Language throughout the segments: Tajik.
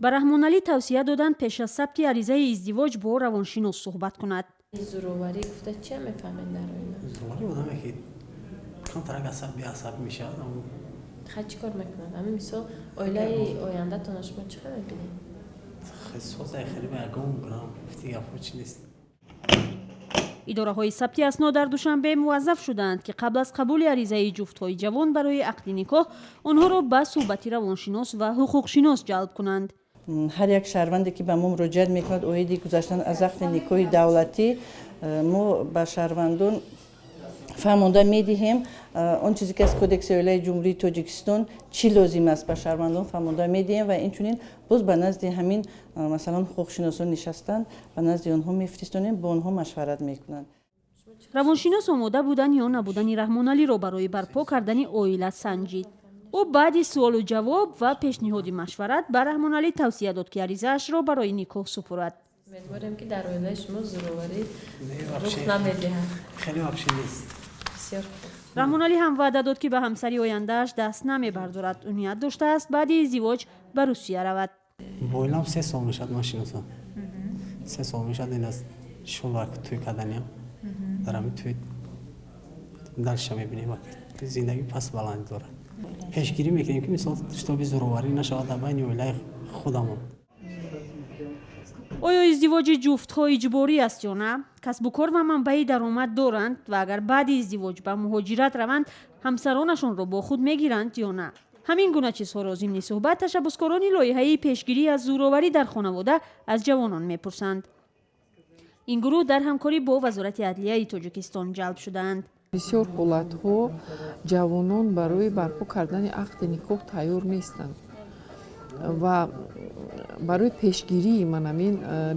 ба Раҳмоналӣ тавсия доданд пеш аз сабти аризаи издивоҷ бо равоншинос суҳбат кунад. زورواری گفته چی میفهمین در اینا؟ زورواری آدمی که کنترک عصبی میشه خیلی چی کار میکنن؟ همین مثال اویلای آینده تانش ما چی خیلی میبینیم؟ خیلی برگام میکنم گفتی گفت چی نیست. идораҳои сабти аснод дар душанбе муваззаф шуданд ки қабл аз қабули аризаи ҷуфтҳои ҷавон барои ақди никоҳ онҳоро ба суҳбати равоншинос ва ҳуқуқшинос ҷалб кунанд. ҳар як шаҳрванде ки ба мо муроҷиат мекунад оиди гузаштан аз ақди никоҳи давлатӣ мо ба шаҳрвандон фаҳмонда медиҳем он чизе ки аз кодекси оилаи ҷумҳурии тоҷикистон чӣ лозим аст ба шаҳрвандон фаҳмонда медиҳем ва инчунин боз ба назди ҳамин масалан ҳуқуқшиносон нишастанд ба назди онҳо мефиристонем бо онҳо машварат мекунанд. равоншинос омода будан ё набудани Раҳмоналиро барои барпо кардани оила санҷид. ӯ баъди суолу ҷавоб ва пешниҳоди машварат ба Раҳмоналӣ тавсия дод ки аризаашро барои никоҳ супурад. امیدواریم که در اویلای شما زورواری رخ نمیدهد. خیلی вообще نیست. بسیار خوب. Раҳмоналӣ ҳам ваъда дод ки ба ҳамсари ояндааш даст намебардорад. Ӯ ният доштааст баъди издивоҷ ба Русия равад. با اویلام 3 سال میشد من شناسم. 3 سال میشد این از شلوار توی کردنیم. دارم توی درش میبینیم زندگی پس بلند داره. پیشگیری میکنیم که مثلا شتاب زورواری نشود در بین اویلای خودمون. оё издивоҷи ҷуфтҳо иҷборӣ аст ё на? касбу кор ва манбаи даромад доранд ва агар баъди издивоҷ ба муҳоҷират раванд ҳамсаронашонро бо худ мегиранд ё на? ҳамин гуна чизҳоро зимни суҳбат ташаббускорони лоиҳаи пешгирӣ аз зӯроварӣ дар хонавода аз ҷавонон мепурсанд. ин гурӯҳ дар ҳамкорӣ бо вазорати адлияи тоҷикистон ҷалб шудаанд. бисёр ҳолатҳо ҷавонон барои барпо кардани ақди никоҳ тайёр нестанд ва барои пешгирии манамин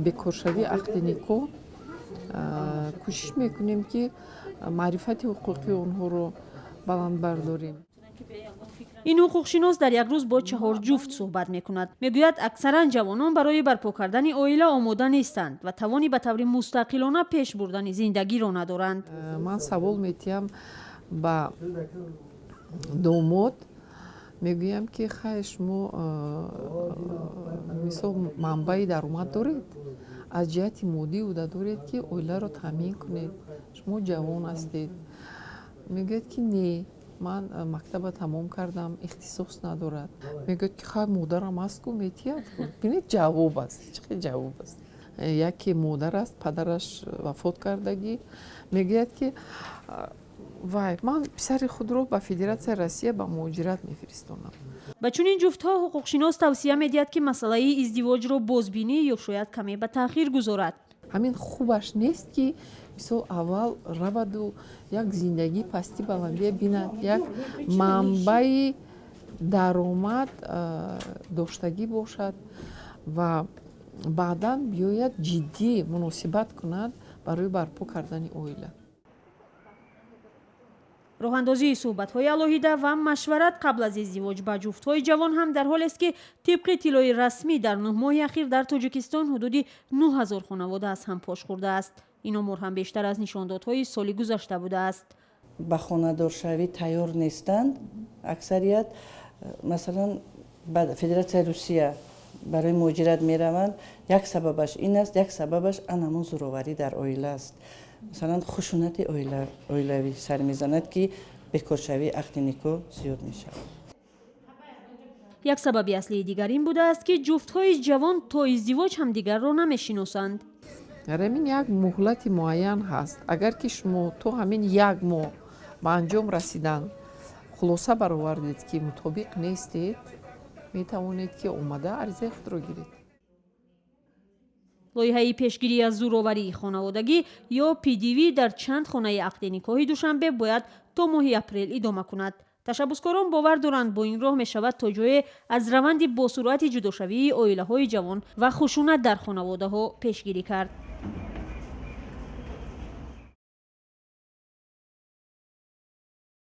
бекоршавии ақди никоҳ кӯшиш мекунем ки маърифати ҳуқуқи онҳоро баланд бардорем. ин ҳуқуқшинос дар як рӯз бо 4 ҷуфт суҳбат мекунад. мегӯяд аксаран ҷавонон барои барпо кардани оила омода нестанд ва тавони ба таври мустақилона пеш бурдани зиндагиро надоранд. ман савол метиҳам ба домод мегӯям ки хай шумо мисол манбаи даромад доред аз ҷиҳати моддӣ ӯда доред ки оиларо таъмин кунед шумо ҷавон ҳастед мегӯяд ки не ман мактаба тамом кардам ихтисос надорад мегӯяд ки хай модарам астку метиҳад бинед ҷавоб аст чӣ хел ҷавоб аст яке модар аст падараш вафот кардагӣ мегӯяд ки вай ман писари худро ба Федератсияи Россия ба муҳоҷират мефиристонам. ба чунин ҷуфтҳо ҳуқуқшинос тавсия медиҳад ки масъалаи издивоҷро бозбинӣ ё шояд каме ба таъхир гузорад. ҳамин хубаш нест ки мисол аввал раваду як зиндагии пастӣ баландия бинад як манбаи даромад доштагӣ бошад ва баъдан биёяд ҷиддӣ муносибат кунад барои барпо кардани оила. роҳандозии суҳбатҳои алоҳида ва машварат қабл аз издивоҷ ба ҷуфтҳои ҷавон ҳам дар ҳолест ки тибқи иттилои расмӣ дар 9 моҳи ахир дар тоҷикистон ҳудуди 9000 хонавода аз ҳам пош хӯрда аст. ин омор ҳам бештар аз нишондодҳои соли гузашта будааст. ба хонадоршавӣ тайёр нестанд аксарият масалан ба Федератсияи Русия барои муҳоҷират мераванд. як сабабаш ин аст як сабабаш анамон зӯроварӣ дар оила аст. مثلا خشونت اویلوی سر میزند که بکارشوی عقد نیکو زیاد میشه. یک سببی اصلی دیگر این بوده است که جفت‌های جوان تا ازدواج هم دیگر را نمیشناسند. همین یک مهلت معین هست. اگر که شما تو همین یک ماه به انجام رسیدن خلاصه برآوردید که مطابق نیستید می توانید که اومده عریضه خود را گیرید. لایحه پیشگیری از زورواری خانوادگی یا PDV در چند خانه عقد نکاحی دوشنبه باید تا ماه اپریل ادامه کند. تشبثکاران باور دارند با این راه می شود تا جای از روند با سرعت جداشوی عائله های جوان و خشونت در خانواده ها پیشگیری کرد.